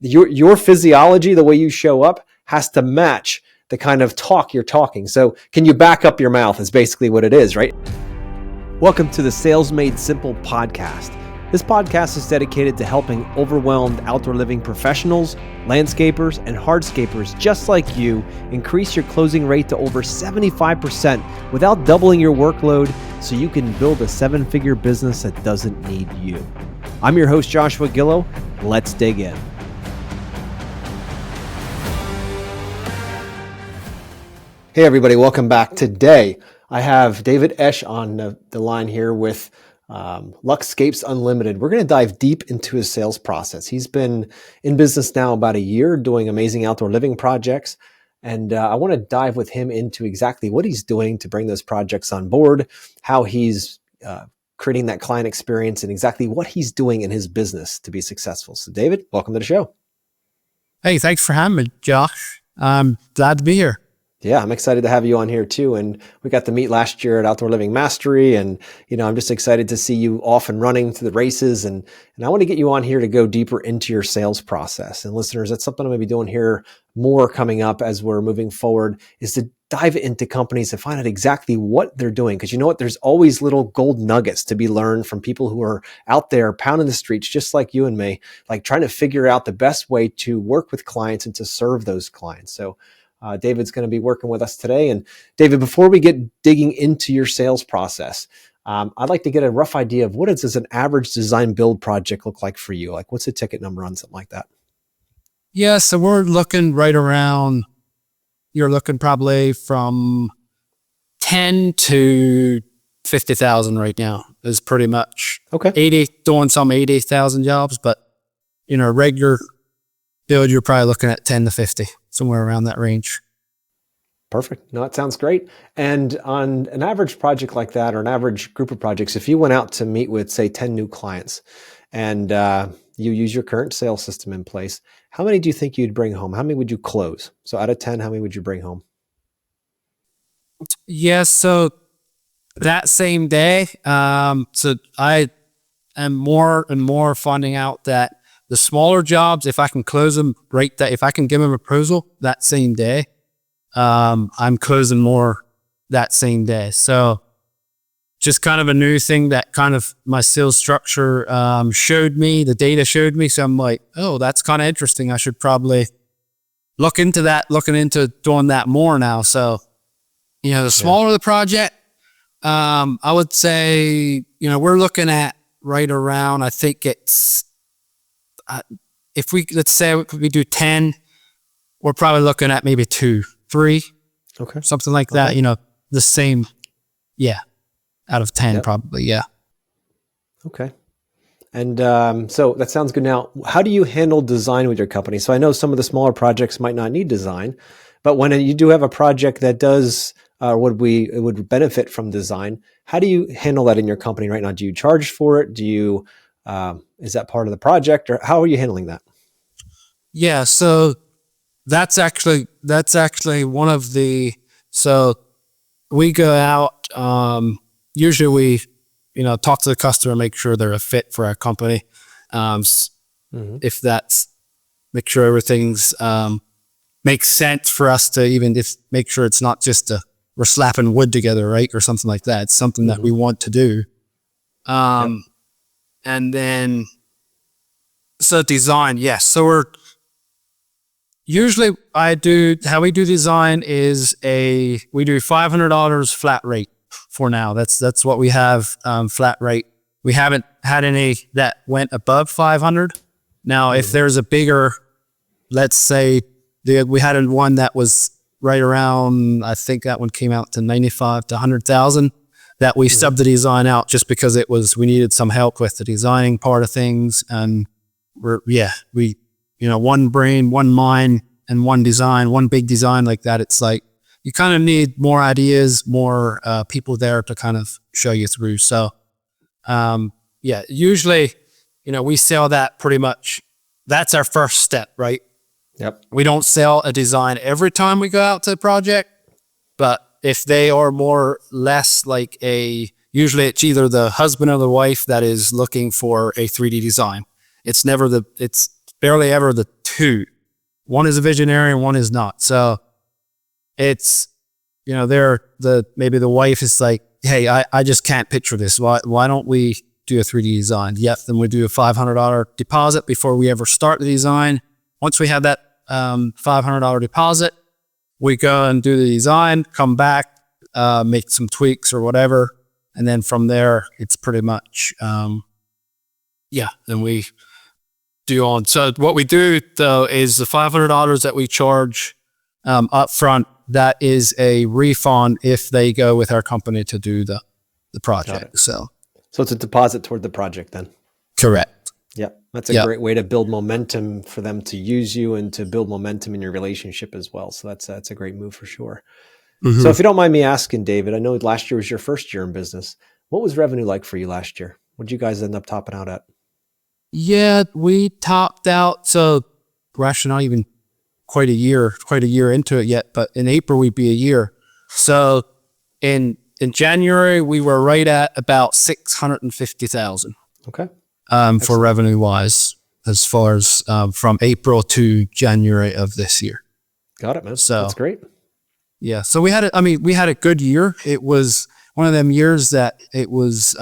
your physiology, the way you show up, has to match the kind of talk you're talking. So can you back up your mouth is basically what it is, right? Welcome to the Sales Made Simple podcast. This podcast is dedicated to helping overwhelmed outdoor living professionals, landscapers, and hardscapers just like you increase your closing rate to over 75% without doubling your workload so you can build a seven-figure business that doesn't need you. I'm your host, Joshua Gillow. Let's dig in. Hey everybody, welcome back. Today, I have David Esh on the line here with LuxScapes Unlimited. We're going to dive deep into his sales process. He's been in business now about a year doing amazing outdoor living projects. And I want to dive with him into exactly what he's doing to bring those projects on board, how he's creating that client experience, and exactly what he's doing in his business to be successful. So David, welcome to the show. Hey, thanks for having me, Josh. I'm glad to be here. Yeah, I'm excited to have you on here too. And we got to meet last year at Outdoor Living Mastery. And, I'm just excited to see you off and running to the races. And I want to get you on here to go deeper into your sales process. And listeners, that's something I'm going to be doing here more coming up as we're moving forward, is to dive into companies to find out exactly what they're doing. Because you know what? There's always little gold nuggets to be learned from people who are out there pounding the streets, just like you and me, like trying to figure out the best way to work with clients and to serve those clients. So David's going to be working with us today. And David, before we get digging into your sales process, I'd like to get a rough idea of what does an average design build project look like for you? Like what's the ticket number on something like that? Yeah, so we're looking right around, you're looking probably from 10 to 50,000 right now is pretty much okay. Doing some 80,000 jobs, but regular build, you're probably looking at 10 to 50. Somewhere around that range. Perfect. No, it sounds great. And on an average project like that, or an average group of projects, if you went out to meet with, say, 10 new clients and you use your current sales system in place, how many do you think you'd bring home? How many would you close? So out of 10, how many would you bring home? Yeah, so that same day, so I am more and more finding out that the smaller jobs, if I can close them if I can give them a proposal that same day, I'm closing more that same day. So just kind of a new thing that kind of my sales structure showed me, the data showed me. So I'm like, oh, that's kind of interesting. I should probably looking into doing that more now. So, the smaller the project, I would say, we're looking at right around, I think it's, if let's say we do 10, we're probably looking at maybe 2, 3, something like that. The same, out of 10, probably, yeah. Okay. And so that sounds good. Now, how do you handle design with your company? So I know some of the smaller projects might not need design, but when you do have a project that does, it would benefit from design, how do you handle that in your company right now? Do you charge for it? Do you is that part of the project, or how are you handling that? Yeah, so that's actually one of so we go out, usually we, talk to the customer, make sure they're a fit for our company. If that's, make sure everything's, makes sense for us to even make sure it's not just we're slapping wood together, right? Or something like that. It's something that we want to do. And then, so design, yes. So how we do design is we do $500 flat rate for now. That's what we have, flat rate. We haven't had any that went above 500. Now, if there's a bigger, let's say we had one that was right around, I think that one came out to 95 to 100,000. That we subbed the design out just because we needed some help with the designing part of things. And we, one brain, one mind, and one design, one big design like that. It's like, you kind of need more ideas, more people there to kind of show you through. So, usually, we sell that pretty much. That's our first step, right? Yep. We don't sell a design every time we go out to a project, but if they are more or less like usually it's either the husband or the wife that is looking for a 3D design. It's barely ever the two. One is a visionary and one is not. So it's, you know, maybe the wife is like, hey, I just can't picture this. Why don't we do a 3D design? Yep. Then we do a $500 deposit before we ever start the design. Once we have that $500 deposit, we go and do the design, come back, make some tweaks or whatever. And then from there, it's pretty much, then we do on. So what we do though is the $500 that we charge up front, that is a refund if they go with our company to do the project. So it's a deposit toward the project then. Correct. Yep. That's a great way to build momentum for them to use you and to build momentum in your relationship as well. So that's a great move for sure. Mm-hmm. So if you don't mind me asking, David, I know last year was your first year in business. What was revenue like for you last year? What did you guys end up topping out at? Yeah, we topped out. So we're actually not even quite a year into it yet, but in April we'd be a year. So in January we were right at about 650,000. Okay. For revenue wise, as far as from April to January of this year. Got it, man. So that's great. Yeah. So we had a good year. It was one of them years that it was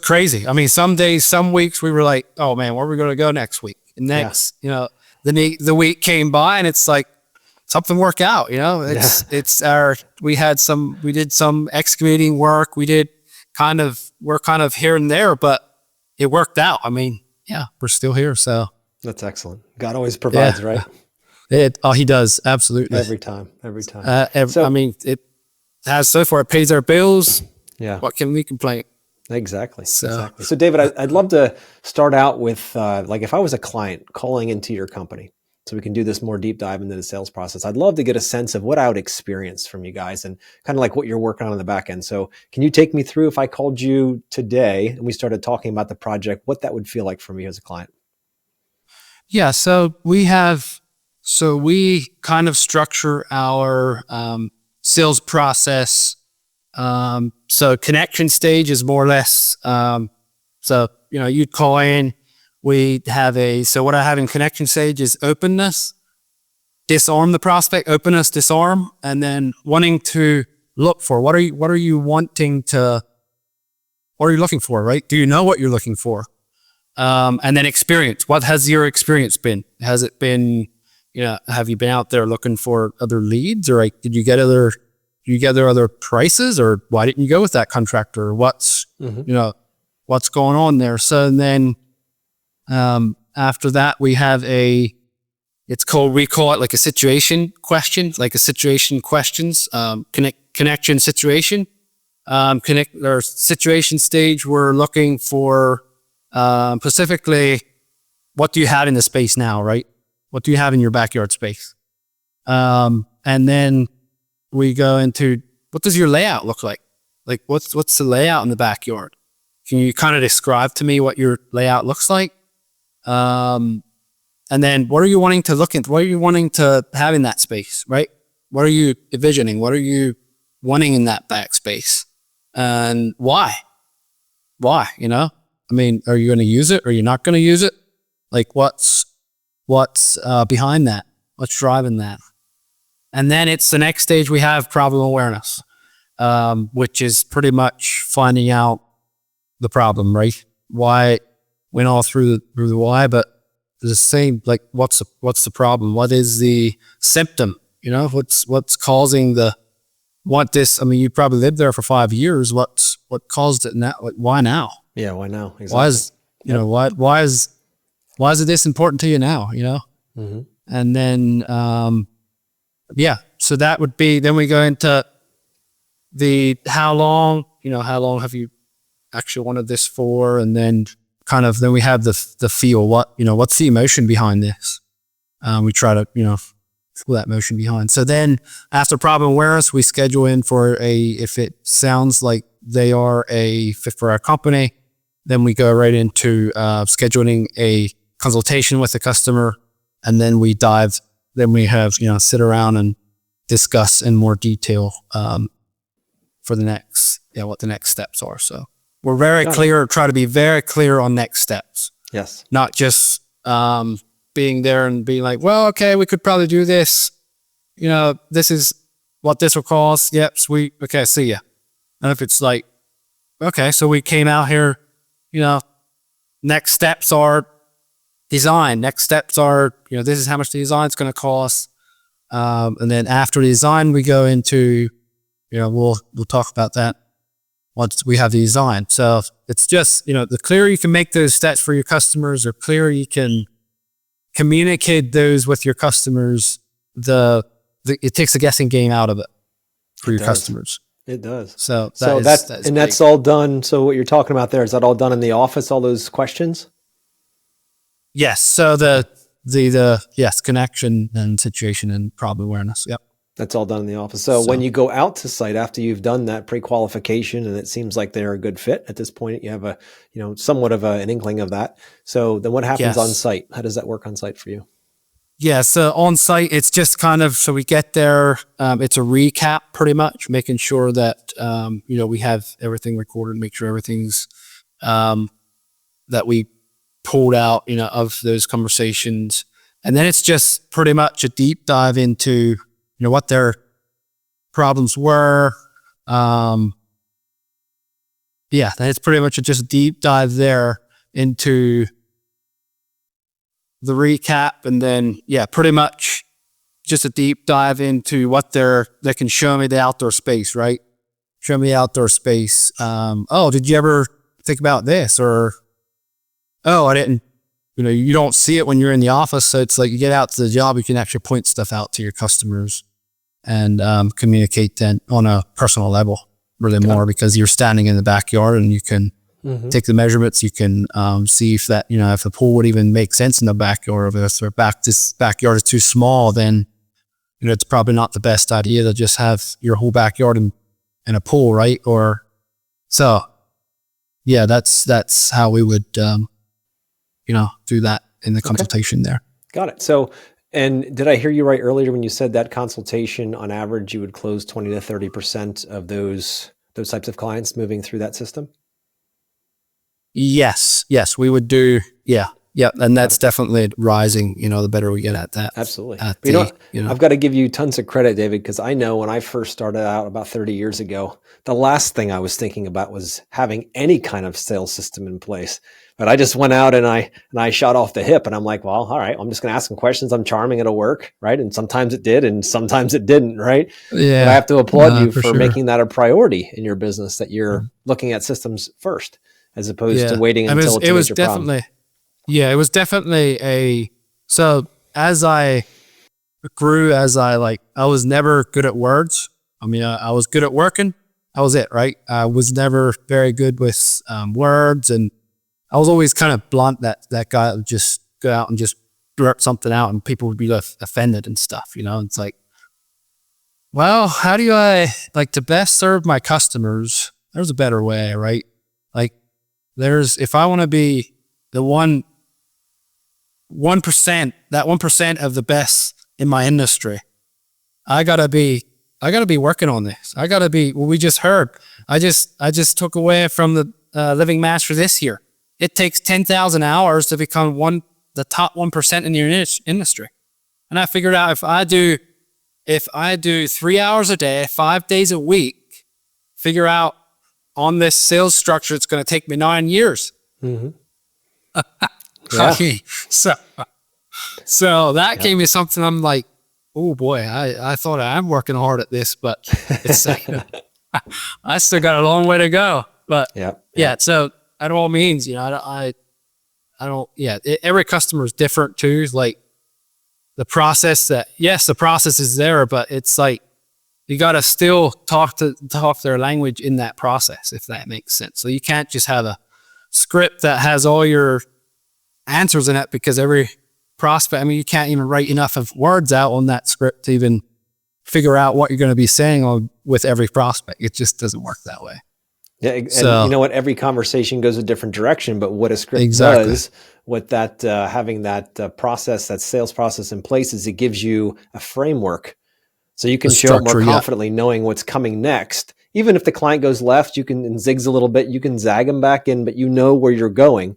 crazy. I mean, some days, some weeks we were like, oh man, where are we going to go next week? And next, the week came by and it's like something worked out, we did some excavating work. We're kind of here and there, but it worked out. I mean, we're still here. So that's excellent. God always provides, right? He does. Absolutely. Every time. It has so far. It pays our bills. Yeah. What can we complain? Exactly. So David, I'd love to start out with, if I was a client calling into your company, so we can do this more deep dive into the sales process. I'd love to get a sense of what I would experience from you guys and kind of like what you're working on the back end. So can you take me through, if I called you today and we started talking about the project, what that would feel like for me as a client? Yeah. So we kind of structure our sales process. So connection stage is more or less, you'd call in, so what I have in connection stage is openness, disarm the prospect, openness, disarm, and then wanting to look for, what are you looking for, right? Do you know what you're looking for? And then experience. What has your experience been? Has it been, have you been out there looking for other leads, or did you get other prices, or why didn't you go with that contractor? Or what's going on there? So then, after that, we have we call it like a situation question, questions, connection situation, or situation stage. We're looking for, specifically, what do you have in the space now, right? What do you have in your backyard space? And then we go into, what does your layout look like? Like, what's the layout in the backyard? Can you kind of describe to me what your layout looks like? And then what are you wanting to look at? What are you wanting to have in that space, right? What are you envisioning? What are you wanting in that back space? And why? Why, I mean, are you going to use it? Or are you not going to use it? Like, what's behind that? What's driving that? And then it's the next stage, we have problem awareness, which is pretty much finding out the problem, right? Why, went all through the why, but the same, like, what's the problem? What is the symptom? What's causing you probably lived there for 5 years. What caused it now? Like, why now? Yeah. Why now? Exactly. Why is it this important to you now? Mm-hmm. And then, so that would be, then we go into how long have you actually wanted this for? And then then we have the feel, what's the emotion behind this? We try to, feel that emotion behind. So then after problem awareness, we schedule in for if it sounds like they are a fit for our company, then we go right into scheduling a consultation with the customer. And then we have, sit around and discuss in more detail for the next, what the next steps are. So we're try to be very clear on next steps. Yes. Not just, being there and being like, well, okay, we could probably do this. This is what this will cost. Yep, sweet. Okay, see ya. And if it's like, okay, so we came out here, next steps are design. Next steps are, this is how much the design's going to cost. And then after the design, we go into, we'll talk about that once we have the design. So it's just, the clearer you can make those steps for your customers, or clearer you can communicate those with your customers, it takes the guessing game out of it for your customers. It does. So that's all done. So what you're talking about there, is that all done in the office, all those questions? Yes. So the yes, connection and situation and problem awareness. Yep. That's all done in the office. So when you go out to site after you've done that pre-qualification and it seems like they're a good fit at this point, you have a, somewhat of an inkling of that. So then what happens on site? How does that work on site for you? Yeah. So on site, it's just kind of, so we get there, it's a recap pretty much, making sure that, we have everything recorded, make sure everything's, that we pulled out, of those conversations. And then it's just pretty much a deep dive into, what their problems were. Then it's pretty much just a deep dive there into the recap. And then, pretty much just a deep dive into what they can show me the outdoor space, right? Show me the outdoor space. Did you ever think about this? Or, I didn't. You don't see it when you're in the office. So it's like you get out to the job, you can actually point stuff out to your customers and communicate then on a personal level really more, because you're standing in the backyard and you can take the measurements. You can see if that, if the pool would even make sense in the backyard. If this backyard is too small, then, it's probably not the best idea to just have your whole backyard in a pool, right? Or so, that's how we would, do that in the consultation there. Got it. So, and did I hear you right earlier when you said that consultation on average, you would close 20 to 30% of those types of clients moving through that system? Yes, we would do. Yeah. And that's definitely rising, the better we get at that. Absolutely. I've got to give you tons of credit, David, because I know when I first started out about 30 years ago, the last thing I was thinking about was having any kind of sales system in place. But I just went out and I shot off the hip, and I'm like, well, all right, I'm just going to ask some questions. I'm charming. It'll work. Right. And sometimes it did. And sometimes it didn't. Right. Yeah. But I have to applaud you for making that a priority in your business, that you're looking at systems first, as opposed to waiting until it's a major problem. Yeah, it was definitely so as I grew, I was never good at words. I mean, I was good at working. That was it, right? I was never very good with words, and I was always kind of blunt, that guy that would just go out and just blurt something out and people would be offended and stuff, It's like, well, how do I, to best serve my customers? There's a better way, right? If I want to be the 1%, that 1% of the best in my industry, I gotta be working on this. I gotta be, we just heard, I just took away from the Living Master this year. It takes 10,000 hours to become the top 1% in your industry. And I figured out if I do 3 hours a day, 5 days a week, figure out on this sales structure, it's going to take me 9 years. Mm-hmm. So that gave me something. I'm like, oh boy, I thought I'm working hard at this, but it's I still got a long way to go. But so at all means, I don't, every customer is different too. The process the process is there, but it's you got to still talk their language in that process, if that makes sense. So you can't just have a script that has all your answers in it, because every prospect, you can't even write enough of words out on that script to even figure out what you're going to be saying with every prospect. It just doesn't work that way. Yeah, and you know what? Every conversation goes a different direction, but what a script does with that, having that process, that sales process in place, is it gives you a framework, so you can show up more confidently, knowing what's coming next. Even if the client goes left, you can zigs a little bit, you can zag them back in, but you know where you're going.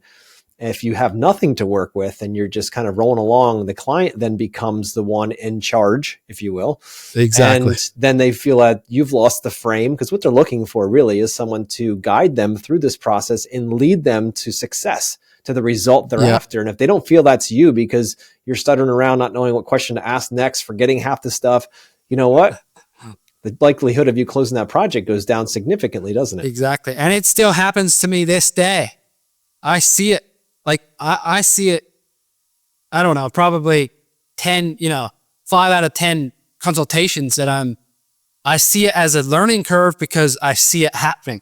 If you have nothing to work with and you're just kind of rolling along, the client then becomes the one in charge, if you will. Exactly. And then they feel that you've lost the frame, because what they're looking for really is someone to guide them through this process and lead them to success, to the result they're after. And if they don't feel that's you because you're stuttering around, not knowing what question to ask next, forgetting half the stuff, you know what? The likelihood of you closing that project goes down significantly, doesn't it? Exactly. And it still happens to me this day. I see it. Like I see it, I don't know, probably 10, 5 out of 10 consultations that I see it as a learning curve because I see it happening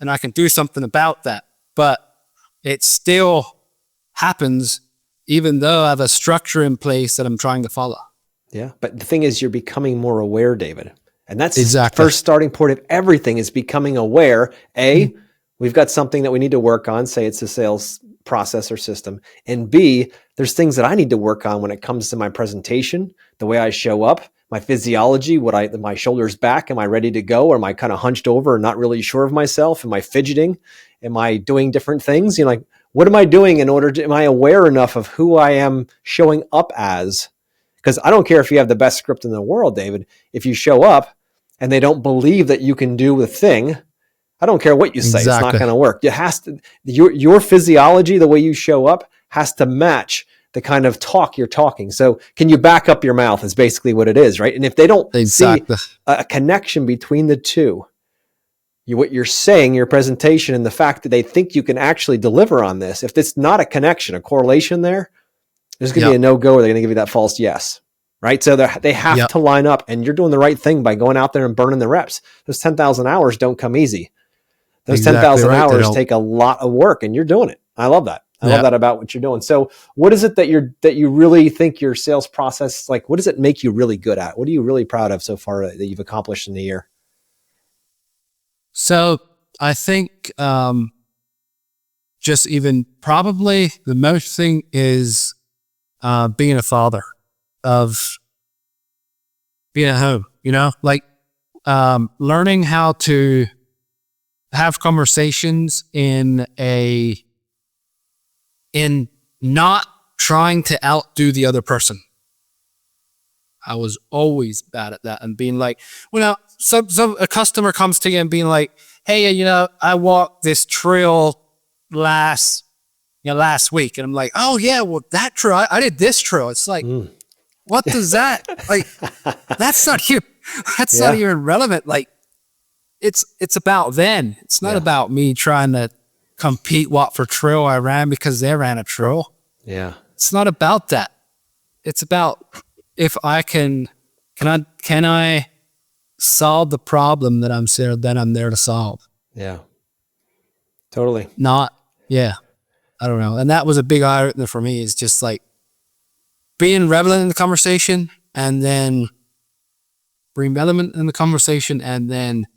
and I can do something about that. But it still happens even though I have a structure in place that I'm trying to follow. Yeah. But the thing is, you're becoming more aware, David. And that's exactly the first starting point of everything, is becoming aware. We've got something that we need to work on, say it's a sales process or system. And B, there's things that I need to work on when it comes to my presentation, the way I show up, my physiology, my shoulders back, am I ready to go? Or am I kind of hunched over and not really sure of myself? Am I fidgeting? Am I doing different things? Like, what am I doing am I aware enough of who I am showing up as? Because I don't care if you have the best script in the world, David. If you show up and they don't believe that you can do the thing, I don't care what you say. Exactly. It's not going to work. It has to, your physiology, the way you show up, has to match the kind of talk you're talking. So can you back up your mouth is basically what it is, right? And if they don't see a connection between the two, what you're saying, your presentation, and the fact that they think you can actually deliver on this, if it's not a connection, a correlation there, there's going to be a no-go, or they're going to give you that false yes, right? So they have to line up, and you're doing the right thing by going out there and burning the reps. Those 10,000 hours don't come easy. Those 10,000 hours take a lot of work, and you're doing it. I love that. I love that about what you're doing. So what is it that you really think your sales process, like, what does it make you really good at? What are you really proud of so far that you've accomplished in the year? So I think just even probably the most thing is being a father, of being at home, like learning how to have conversations in not trying to outdo the other person. I was always bad at that, and being like, a customer comes to you and being like, hey, I walked this trail last week. And I'm like, oh yeah, well that trail, I did this trail. It's like, what does that, like, that's not you. That's not even relevant. Like it's about them. It's not about me trying to compete what for trail I ran because they ran a trail. Yeah. It's not about that. It's about, if I can I solve the problem that I'm there to solve. Yeah. Totally. I don't know. And that was a big eye-opener for me, is just like being relevant in the conversation, and then being relevant in the conversation, and then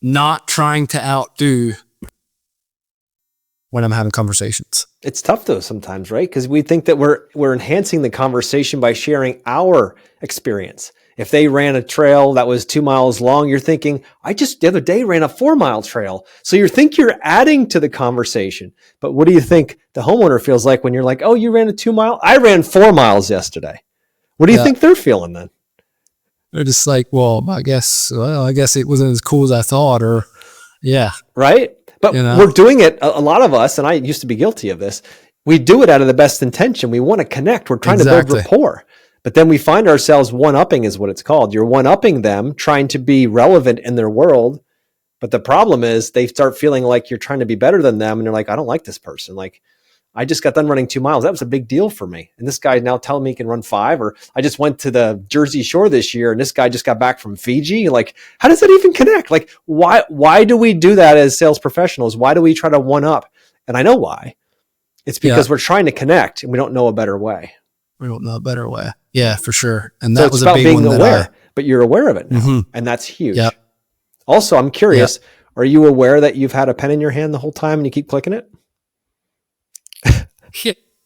not trying to outdo when I'm having conversations. It's tough though sometimes, right? Because we think that we're enhancing the conversation by sharing our experience. If they ran a trail that was 2 miles long, you're thinking, I just the other day ran a 4-mile trail. So you think you're adding to the conversation. But what do you think the homeowner feels like when you're like, oh, you ran a 2 mile? I ran 4 miles yesterday. What do you think they're feeling then? They're just like, well, I guess it wasn't as cool as I thought, or right? But we're doing it, a lot of us, and I used to be guilty of this, we do it out of the best intention. We want to connect. We're trying to build rapport. But then we find ourselves one-upping, is what it's called. You're one-upping them, trying to be relevant in their world. But the problem is they start feeling like you're trying to be better than them. And they're like, I don't like this person. Like, I just got done running 2 miles. That was a big deal for me. And this guy now telling me he can run 5. Or I just went to the Jersey Shore this year, and this guy just got back from Fiji. Like, how does that even connect? Like, why do we do that as sales professionals? Why do we try to one-up? And I know why. It's because we're trying to connect, and we don't know a better way. We don't know a better way. Yeah, for sure. And that was a big one. Being aware, but you're aware of it now, and that's huge. Yep. Also, I'm curious, are you aware that you've had a pen in your hand the whole time and you keep clicking it?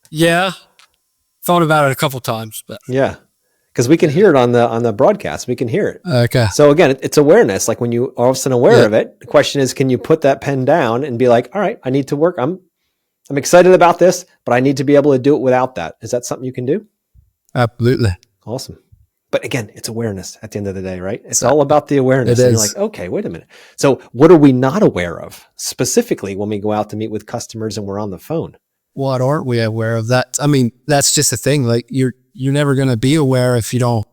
Yeah. Thought about it a couple times, but because because we can hear it on the broadcast. We can hear it. Okay. So again, it's awareness. Like when you are all of a sudden aware of it, the question is, can you put that pen down and be like, all right, I need to work. I'm excited about this, but I need to be able to do it without that. Is that something you can do? Absolutely. Awesome. But again, it's awareness at the end of the day, right? It's all about the awareness. And you're like, okay, wait a minute. So what are we not aware of specifically when we go out to meet with customers and we're on the phone? What aren't we aware of? That, I mean, that's just the thing. Like you're never going to be aware if you don't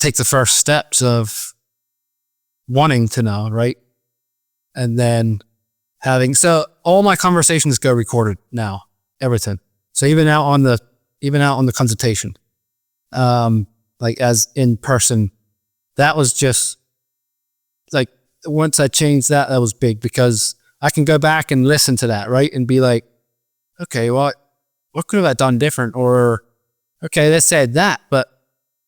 take the first steps of wanting to know, right? And then so all my conversations go recorded now, everything. So even out on the consultation, like as in person, that was just like, once I changed that was big, because I can go back and listen to that, right? And be like, okay, well, what could have I done different? Or, okay, they said that, but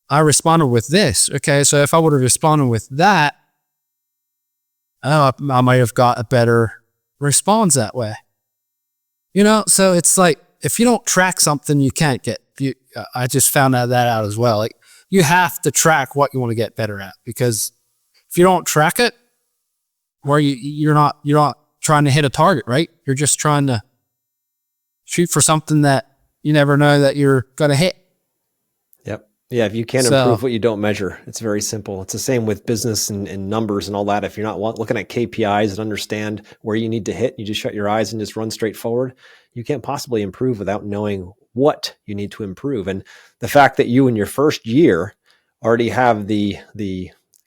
I responded with this. Okay, so if I would have responded with that, I might have got a better response that way. You know, so it's like, if you don't track something, you can't get, I just found that out as well. Like, you have to track what you want to get better at, because if you don't track it, where you're not trying to hit a target, right? You're just trying to shoot for something that you never know that you're going to hit. Yep. Yeah. If you can't improve what you don't measure, it's very simple. It's the same with business and numbers and all that. If you're not looking at KPIs and understand where you need to hit, you just shut your eyes and just run straight forward. You can't possibly improve without knowing what you need to improve. And the fact that you in your first year already have the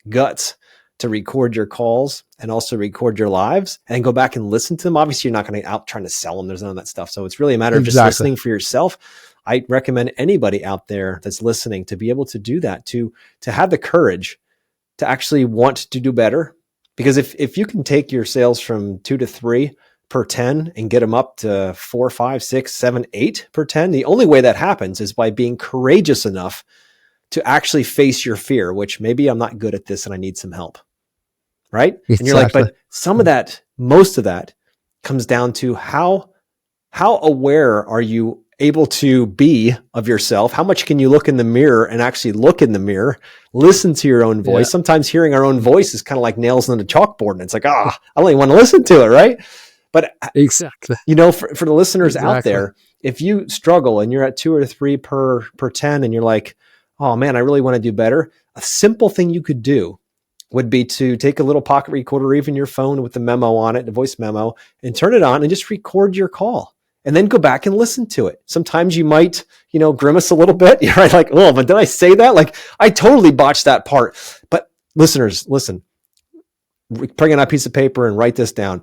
guts to record your calls and also record your lives and go back and listen to them. Obviously, you're not going to out trying to sell them. There's none of that stuff. So it's really a matter of just listening for yourself. I recommend anybody out there that's listening to be able to do that, to have the courage to actually want to do better. Because if you can take your sales from 2 to 3 per 10 and get them up to 4, 5, 6, 7, 8 per 10, the only way that happens is by being courageous enough to actually face your fear, which maybe I'm not good at this and I need some help. Right? Exactly. And you're like, but some of that, most of that comes down to how aware are you able to be of yourself? How much can you look in the mirror and actually look in the mirror, listen to your own voice? Yeah. Sometimes hearing our own voice is kind of like nails on a chalkboard, and it's like, I don't even want to listen to it. Right. But exactly, you know, for the listeners out there, if you struggle and you're at 2 or 3 per 10 and you're like, oh man, I really want to do better. A simple thing you could do would be to take a little pocket recorder, or even your phone with the memo on it, the voice memo, and turn it on and just record your call and then go back and listen to it. Sometimes you might, grimace a little bit. You're right, like, oh, but did I say that? Like, I totally botched that part. But listeners, listen, bring in a piece of paper and write this down.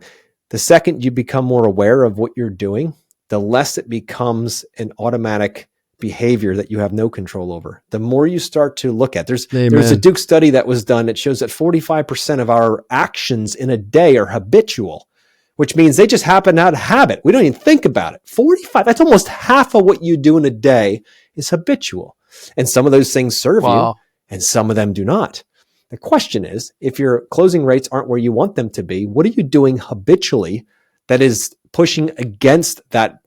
The second you become more aware of what you're doing, the less it becomes an automatic behavior that you have no control over. The more you start to look at, there's a Duke study that was done that shows that 45% of our actions in a day are habitual, which means they just happen out of habit. We don't even think about it. 45, that's almost half of what you do in a day is habitual. And some of those things serve you and some of them do not. The question is, if your closing rates aren't where you want them to be, what are you doing habitually that is pushing against that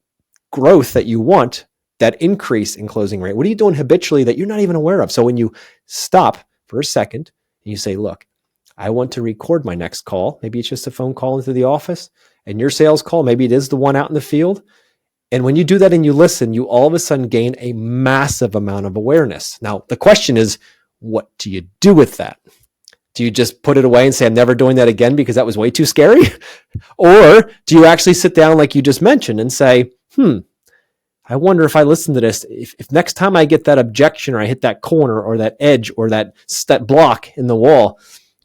growth that you want, that increase in closing rate? What are you doing habitually that you're not even aware of? So when you stop for a second and you say, look, I want to record my next call. Maybe it's just a phone call into the office, and your sales call, maybe it is the one out in the field. And when you do that and you listen, you all of a sudden gain a massive amount of awareness. Now, the question is, what do you do with that? Do you just put it away and say, I'm never doing that again because that was way too scary? Or do you actually sit down like you just mentioned and say, I wonder if I listen to this, if next time I get that objection or I hit that corner or that edge or that block in the wall,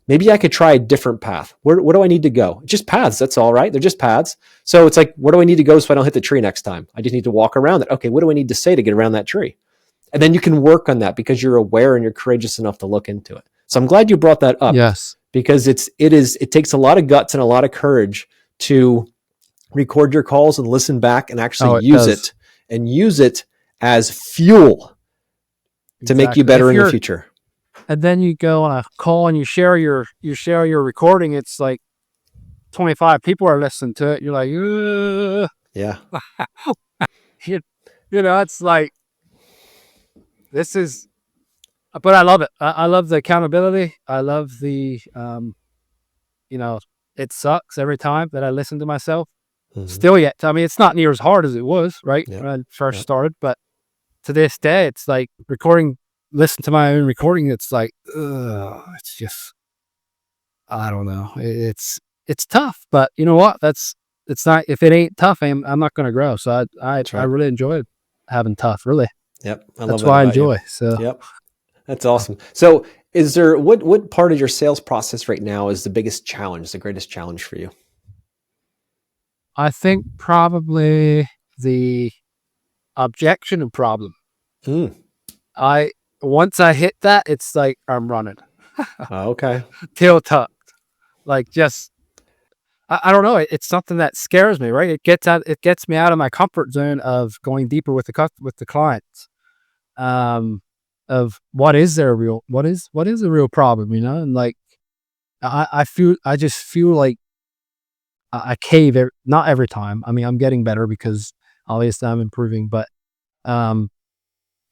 maybe I could try a different path. Where do I need to go? Just paths, that's all right. They're just paths. So it's like, where do I need to go so I don't hit the tree next time? I just need to walk around it. Okay, what do I need to say to get around that tree? And then you can work on that because you're aware and you're courageous enough to look into it. So I'm glad you brought that up. Yes. Because it takes a lot of guts and a lot of courage to record your calls and listen back and actually use it as fuel to make you better in the future. And then you go on a call and you share your recording. It's like 25 people are listening to it. You're like, ugh. Yeah. It's like, this is But I love it. I love the accountability. I love the, you know, it sucks every time that I listen to myself. Hmm. Still yet. I mean, it's not near as hard as it was, right? Yep. When I first Yep. started, but to this day, it's like listen to my own recording. It's like, ugh, it's just, I don't know. It's tough, but you know what? It's not, if it ain't tough, I'm not going to grow. So That's I right. really enjoyed having tough, really. Yep. I love That's that why I about you. enjoy. So Yep. That's awesome. So, is there what part of your sales process right now is the biggest challenge, the greatest challenge for you? I think probably the objection and problem. Mm. I Once I hit that, it's like I'm running Okay. tail tucked. Like just I don't know. It's something that scares me, right? It gets me out of my comfort zone of going deeper with with the clients. Of what is a real problem, you know? And like I just feel like I cave not every time. I mean, I'm getting better because obviously I'm improving, but um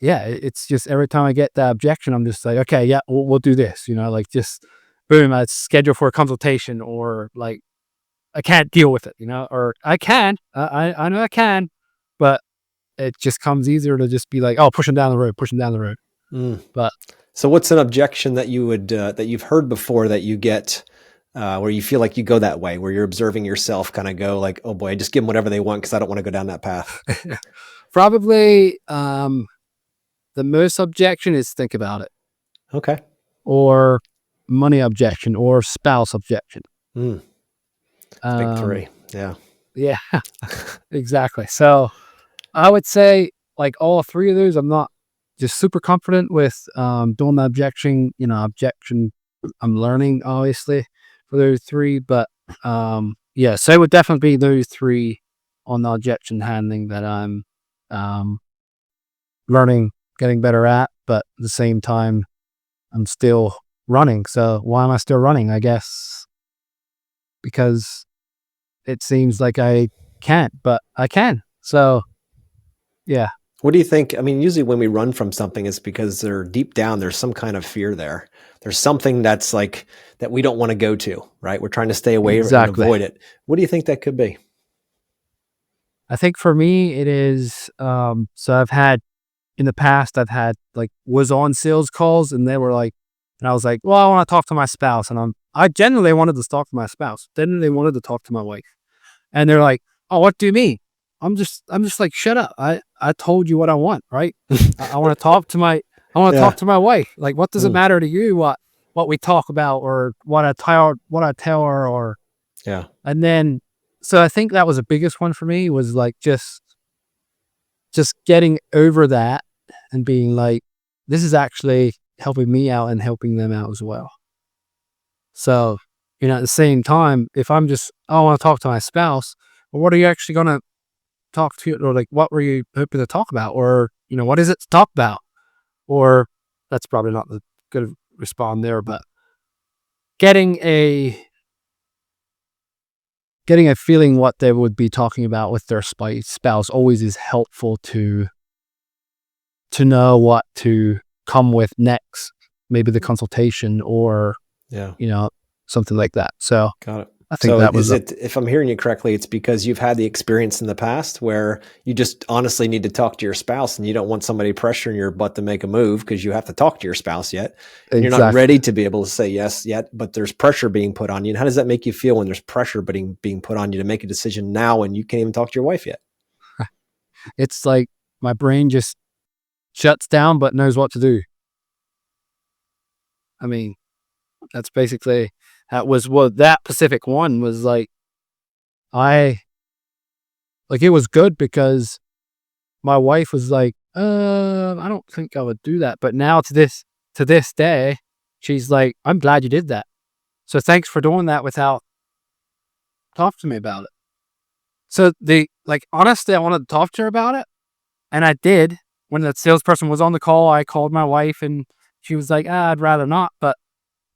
yeah, it's just every time I get that objection, I'm just like, okay, yeah, we'll do this, you know, like just boom, I schedule for a consultation, or like I can't deal with it, you know, or I can, I know I can, but it just comes easier to just be like, oh, push them down the road. Mm. But So, what's an objection that that you've heard before that you get where you feel like you go that way, where you're observing yourself, kind of go like, "Oh boy, I just give them whatever they want because I don't want to go down that path." probably the most objection is think about it, Okay. or money objection, or spouse objection. Mm. Big Um, three. Yeah. yeah, exactly. So I would say like all three of those, I'm not just super confident with doing the objection. I'm learning obviously for those three, but yeah, so it would definitely be those three on the objection handling that I'm um, learning, getting better at, but at the same time, I'm still running. So why am I still running? I guess because it seems like I can't, but I can. So yeah, What do you think? I mean, usually when we run from something, it's because they're deep down, there's some kind of fear there. There's something that's like that we don't want to go to, right? We're trying to stay away and exactly. avoid it. What do you think that could be? I think for me it is so I've had in the past I've had like was on sales calls, and they were like, and I was like, well, I want to talk to my spouse, and I genuinely wanted to talk to my spouse. Then they wanted to talk to my wife. And they're like, oh, what do you mean? I'm just like, shut up. I told you what I want, right? I want to talk to Yeah. my wife. Like, what does it Mm. matter to you what we talk about, or what I tell her, or Yeah. and then so I think that was the biggest one for me, was like just getting over that and being like, this is actually helping me out and helping them out as well. So, at the same time, if I want to talk to my spouse, well, what are you actually going to talk to, or like, what were you hoping to talk about? Or, what is it to talk about? Or that's probably not the good respond there, but getting a, getting a feeling what they would be talking about with their spouse always is helpful to know what to come with next, maybe the consultation, or, Yeah. you know, something like that. So Got it. I think So that was is it, if I'm hearing you correctly, it's because you've had the experience in the past where you just honestly need to talk to your spouse and you don't want somebody pressuring your butt to make a move because you have to talk to your spouse yet. And you're not exactly. ready to be able to say yes yet, but there's pressure being put on you. And how does that make you feel when there's pressure being put on you to make a decision now and you can't even talk to your wife yet? It's like my brain just shuts down but knows what to do. I mean, that's basically that was what that specific one was like. I it was good because my wife was like, I don't think I would do that. But now to this day, she's like, I'm glad you did that. So thanks for doing that without talking to me about it. So honestly, I wanted to talk to her about it, and I did. When the salesperson was on the call, I called my wife, and she was like, I'd rather not. But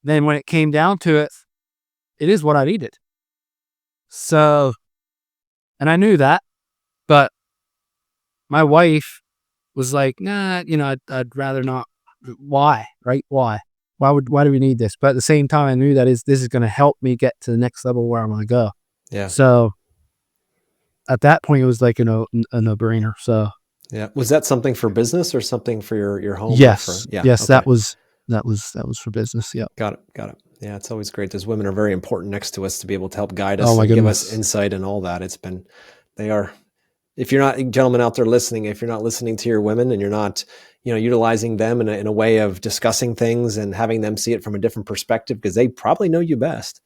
then when it came down to it, it is what I needed. So, and I knew that, but my wife was like, nah, I'd rather not why, right? Why do we need this? But at the same time, I knew that this is going to help me get to the next level where I want to go. Yeah. So at that point, it was like, a no-brainer. So Yeah. Was that something for business or something for your home? yes, yes, Okay. that was for business. Yeah. Got it. Yeah. It's always great. Those women are very important next to us to be able to help guide us Oh my and give goodness. us insight and all that. They are, if you're not, gentlemen out there listening, if you're not listening to your women and you're not, utilizing them in a way of discussing things and having them see it from a different perspective, because they probably know you best,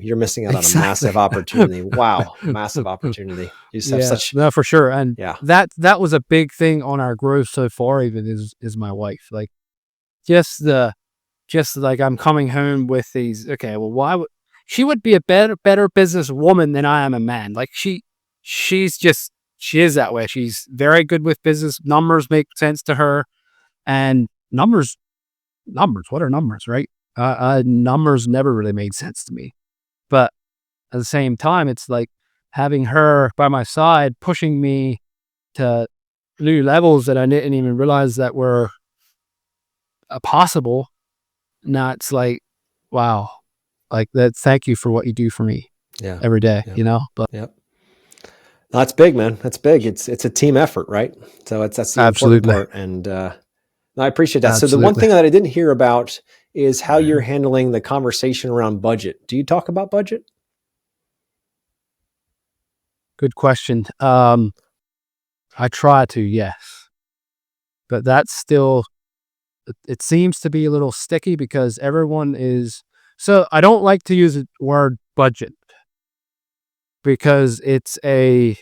you're missing out on a massive opportunity. Wow. Massive opportunity. You just have such, no, for sure. And yeah. that was a big thing on our growth so far, even is my wife. Like just like I'm coming home with these, okay, well, why would she would be a better business woman than I am a man. Like she is that way. She's very good with business. Numbers make sense to her, and numbers, what are numbers, right? Numbers never really made sense to me. But at the same time, it's like having her by my side, pushing me to new levels that I didn't even realize that were possible. Now it's like, wow, like that. Thank you for what you do for me every day, but Yep. No, that's big, man. That's big. It's a team effort, right? So that's the absolutely important part. And I appreciate that. Absolutely. So the one thing that I didn't hear about is how you're handling the conversation around budget. Do you talk about budget? Good question. I try to, yes, but that's still, it seems to be a little sticky because everyone is, so I don't like to use the word budget because it's a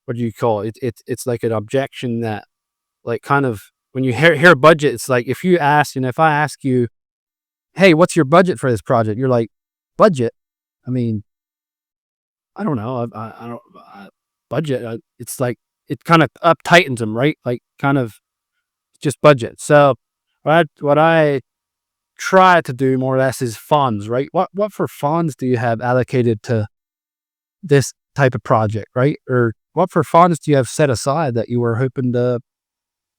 what do you call it? It's like an objection that, like, kind of, when you hear budget, it's like if I ask you, hey, what's your budget for this project? You're like, budget? I mean, I don't know. I don't budget. It's like, it kind of up tightens them, right? Like kind of just budget. So what I try to do more or less is funds, right? What for funds do you have allocated to this type of project, right? Or what for funds do you have set aside that you were hoping to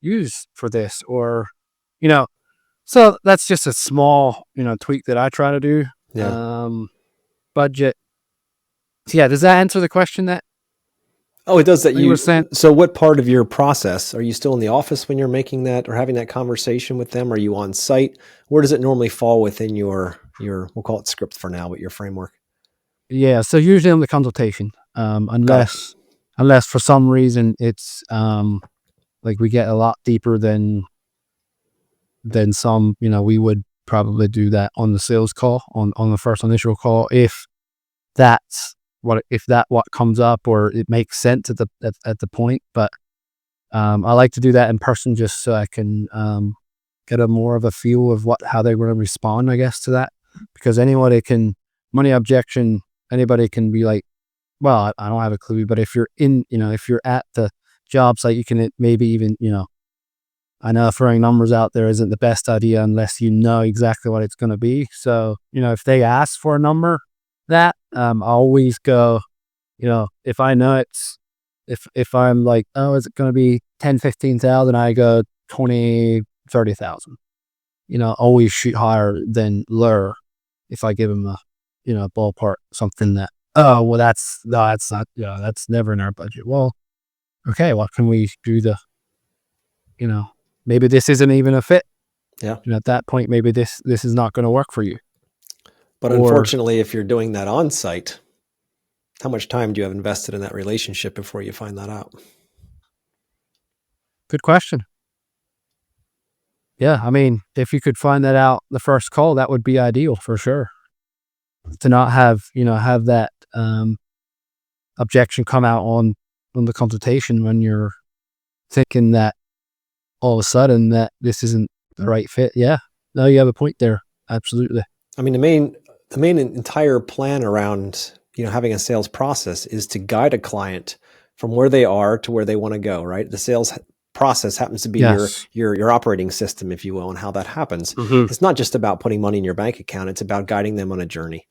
use for this? Or, so that's just a small, tweak that I try to do. Yeah. Budget. Yeah. Does that answer the question that? Oh, it does that. You were saying? So what part of your process, are you still in the office when you're making that or having that conversation with them? Are you on site? Where does it normally fall within your, we'll call it script for now, but your framework? Yeah. So usually on the consultation, unless for some reason it's, like we get a lot deeper than some, we would probably do that on the sales call, on the first initial call, if that's what comes up or it makes sense at the point. But I like to do that in person just so I can get a more of a feel of how they're going to respond, I guess, to that. Because anybody can be like, well, I don't have a clue. But if you're if you're at the job site, you can maybe even, I know throwing numbers out there isn't the best idea unless you know exactly what it's going to be. So, if they ask for a number, I always go, if I know if I'm like, oh, is it going to be 10, 15,000? I go 20, 30,000, always shoot higher than lower. If I give them a, ballpark, something that, oh, well, that's not, that's never in our budget. Well, okay, what can we do maybe this isn't even a fit. Yeah. At that point, maybe this is not going to work for you. But unfortunately, if you're doing that on site, how much time do you have invested in that relationship before you find that out? Good question. Yeah. I mean, if you could find that out the first call, that would be ideal for sure. To not have that objection come out on the consultation when you're thinking that all of a sudden that this isn't the right fit. Yeah. No, you have a point there. Absolutely. I mean, the main entire plan around, having a sales process is to guide a client from where they are to where they want to go, right? The sales process happens to be your operating system, if you will, and how that happens. Mm-hmm. It's not just about putting money in your bank account. It's about guiding them on a journey.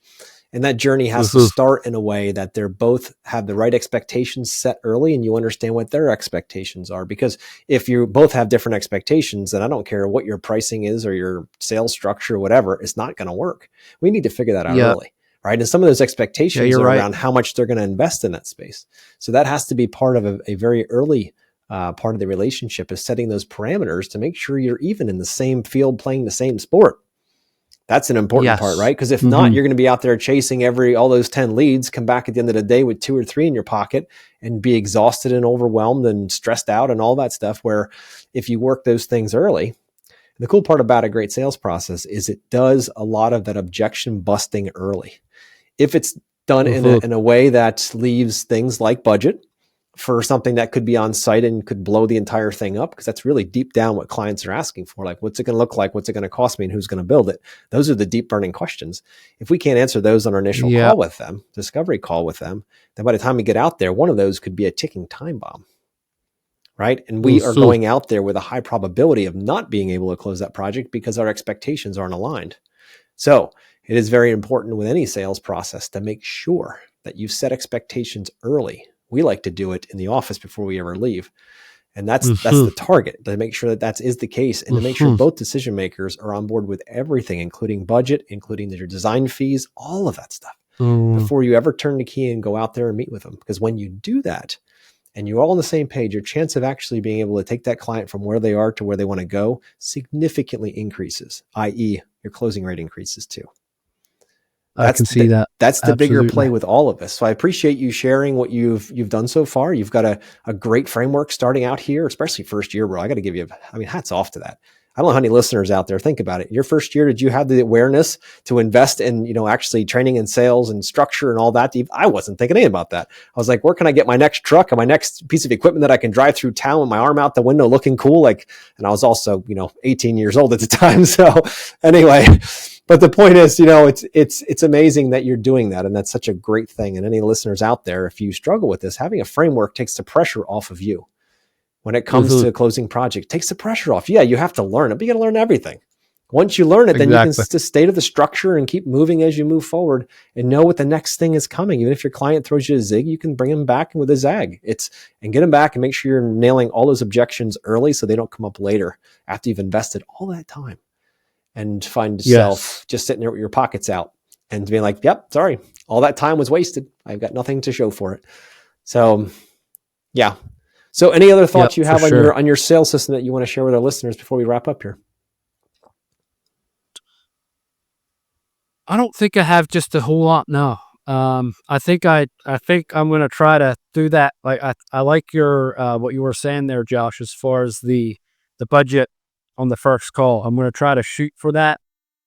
And that journey has to start in a way that they're both have the right expectations set early and you understand what their expectations are. Because if you both have different expectations, then I don't care what your pricing is or your sales structure or whatever, it's not going to work. We need to figure that out early, right? And some of those expectations are around how much they're going to invest in that space. So that has to be part of a very early part of the relationship, is setting those parameters to make sure you're even in the same field playing the same sport. That's an important part, right? Because if not, you're going to be out there chasing all those 10 leads, come back at the end of the day with 2 or 3 in your pocket and be exhausted and overwhelmed and stressed out and all that stuff. Where if you work those things early, the cool part about a great sales process is it does a lot of that objection busting early. If it's done in a way that leaves things like budget for something that could be on site and could blow the entire thing up, because that's really deep down what clients are asking for. Like, what's it going to look like? What's it going to cost me? And who's going to build it? Those are the deep burning questions. If we can't answer those on our initial call with them, discovery call with them, then by the time we get out there, one of those could be a ticking time bomb, right? And we are going out there with a high probability of not being able to close that project because our expectations aren't aligned. So it is very important with any sales process to make sure that you set expectations early. We like to do it in the office before we ever leave. And that's the target, to make sure that is the case, and to make sure both decision makers are on board with everything, including budget, including your design fees, all of that stuff, before you ever turn the key and go out there and meet with them. Because when you do that and you're all on the same page, your chance of actually being able to take that client from where they are to where they want to go significantly increases, i.e. your closing rate increases too. I can see that. That's the bigger play with all of this. So I appreciate you sharing what you've done so far. You've got a great framework starting out here, especially first year, bro. I got to give you, hats off to that. I don't know how many listeners out there think about it. Your first year, did you have the awareness to invest in, actually training and sales and structure and all that? I wasn't thinking anything about that. I was like, where can I get my next truck and my next piece of equipment that I can drive through town with my arm out the window looking cool? And I was also, 18 years old at the time. So anyway, but the point is, it's amazing that you're doing that. And that's such a great thing. And any listeners out there, if you struggle with this, having a framework takes the pressure off of you. When it comes to a closing project, takes the pressure off. Yeah, you have to learn it, but you got to learn everything. Once you learn it, then you can just stay to the structure and keep moving as you move forward and know what the next thing is coming. Even if your client throws you a zig, you can bring them back with a zag. And get them back and make sure you're nailing all those objections early so they don't come up later after you've invested all that time, and find yourself just sitting there with your pockets out and being like, yep, sorry, all that time was wasted. I've got nothing to show for it. So yeah. So any other thoughts you have on your sales system that you want to share with our listeners before we wrap up here? I don't think I have just a whole lot. No. I think I'm going to try to do that. Like I like your, what you were saying there, Josh, as far as the budget on the first call. I'm going to try to shoot for that,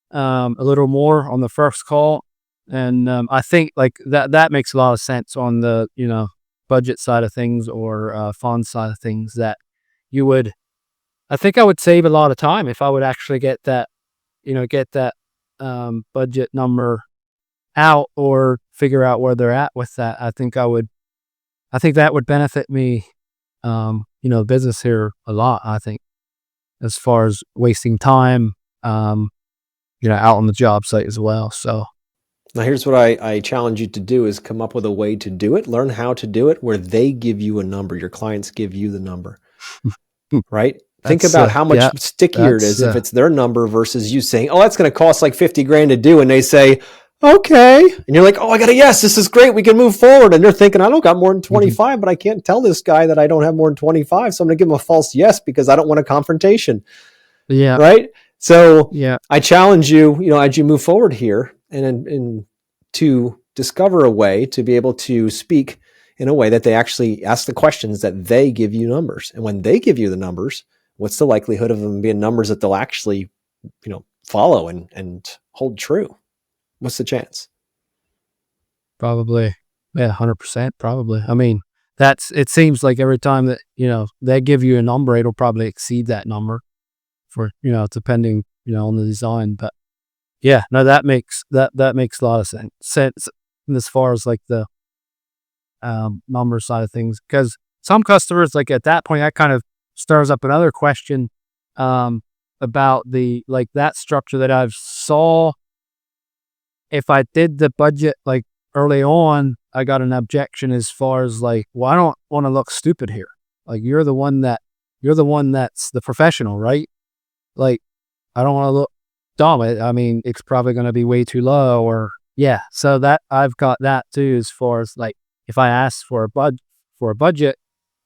a little more on the first call. And, I think that makes a lot of sense on the, budget side of things or fund side of things, that I think I would save a lot of time if I would actually get that budget number out or figure out where they're at with that. I think that would benefit me, business here a lot, I think, as far as wasting time, out on the job site as well. So now here's what I challenge you to do is come up with a way to do it, learn how to do it where they give you a number, your clients give you the number, right? Think about how much stickier it is if it's their number versus you saying, oh, that's going to cost like 50 grand to do. And they say, okay. And you're like, oh, I got a yes, this is great. We can move forward. And they're thinking, I don't got more than 25, but I can't tell this guy that I don't have more than 25. So I'm going to give him a false yes because I don't want a confrontation. Yeah. Right. So I challenge you, as you move forward here and to discover a way to be able to speak in a way that they actually ask the questions that they give you numbers. And when they give you the numbers, what's the likelihood of them being numbers that they'll actually, follow and hold true? What's the chance? Probably, 100%. Probably. It seems like every time that, they give you a number, it'll probably exceed that number for, depending, on the design. But yeah, no, that makes a lot of sense as far as like the, number side of things, because some customers, like at that point, that kind of stirs up another question, about that structure that I've saw if I did the budget like early on, I got an objection as far as like, well, I don't want to look stupid here. Like you're the one that's the professional, right? Like I don't want to look dumb. I mean, it's probably going to be way too low, or yeah. So that I've got that too, as far as like if I ask for a budget,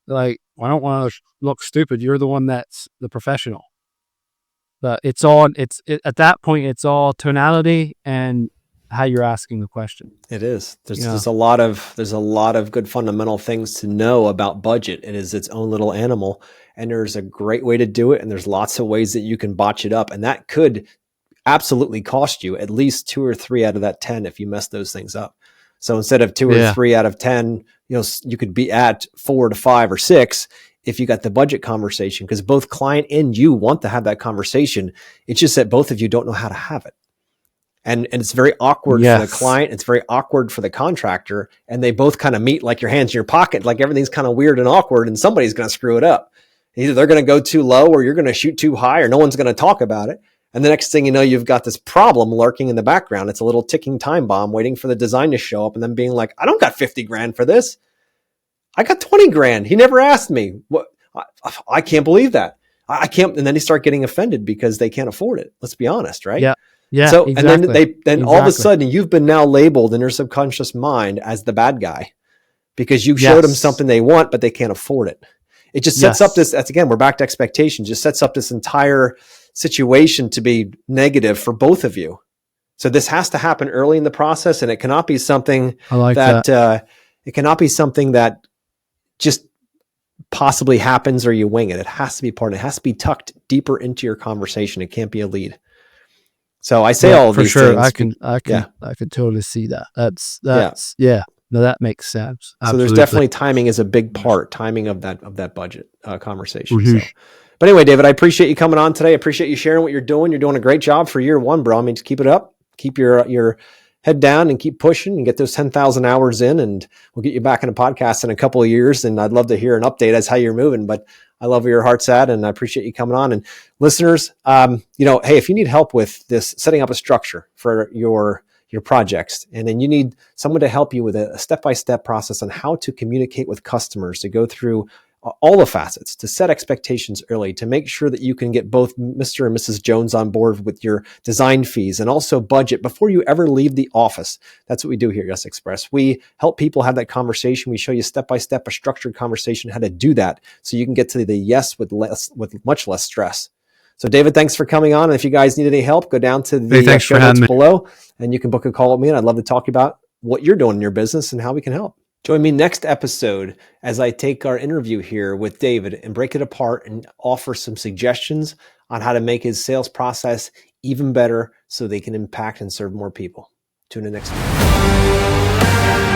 like I don't want to look stupid. You're the one that's the professional. But at that point, it's all tonality and how you're asking the question. It is. There's a lot of good fundamental things to know about budget. It is its own little animal, and there's a great way to do it. And there's lots of ways that you can botch it up, and that could absolutely cost you at least 2 or 3 out of that 10 if you mess those things up. So instead of 2 or 3 out of 10, you could be at 4 to 5 or 6 if you got the budget conversation, because both client and you want to have that conversation. It's just that both of you don't know how to have it. And it's very awkward for the client. It's very awkward for the contractor. And they both kind of meet like your hands in your pocket, like everything's kind of weird and awkward, and somebody's going to screw it up. Either they're going to go too low, or you're going to shoot too high, or no one's going to talk about it. And the next thing you know, you've got this problem lurking in the background. It's a little ticking time bomb waiting for the design to show up, and then being like, I don't got 50 grand for this. I got 20 grand. He never asked me. What? I can't believe that. I can't. And then they start getting offended because they can't afford it. Let's be honest, right? Yeah. Yeah. So, exactly. And then all of a sudden you've been now labeled in their subconscious mind as the bad guy because you showed them something they want, but they can't afford it. It just sets up this, that's again, we're back to expectations, just sets up this entire situation to be negative for both of you. So this has to happen early in the process, and it cannot be something it cannot be something that just possibly happens or you wing it. It has to be part of it. It has to be tucked deeper into your conversation. It can't be a lead. So I say all of these things. I can totally see that. That's no, that makes sense. Absolutely. So there's definitely timing is a big part, timing of that budget conversation. So. But anyway, David, I appreciate you coming on today. I appreciate you sharing what you're doing. You're doing a great job for year 1, bro. I mean, just keep it up, keep your head down and keep pushing and get those 10,000 hours in, and we'll get you back in a podcast in a couple of years. And I'd love to hear an update as how you're moving, but I love where your heart's at, and I appreciate you coming on. And listeners, hey, if you need help with this, setting up a structure for your projects, and then you need someone to help you with a step-by-step process on how to communicate with customers, to go through all the facets, to set expectations early, to make sure that you can get both Mr. and Mrs. Jones on board with your design fees and also budget before you ever leave the office. That's what we do here at Yes Express. We help people have that conversation. We show you step-by-step, a structured conversation, how to do that so you can get to the yes with much less stress. So David, thanks for coming on. And if you guys need any help, go down to the show notes below and you can book a call with me. And I'd love to talk about what you're doing in your business and how we can help. Join me next episode as I take our interview here with David and break it apart and offer some suggestions on how to make his sales process even better so they can impact and serve more people. Tune in next week.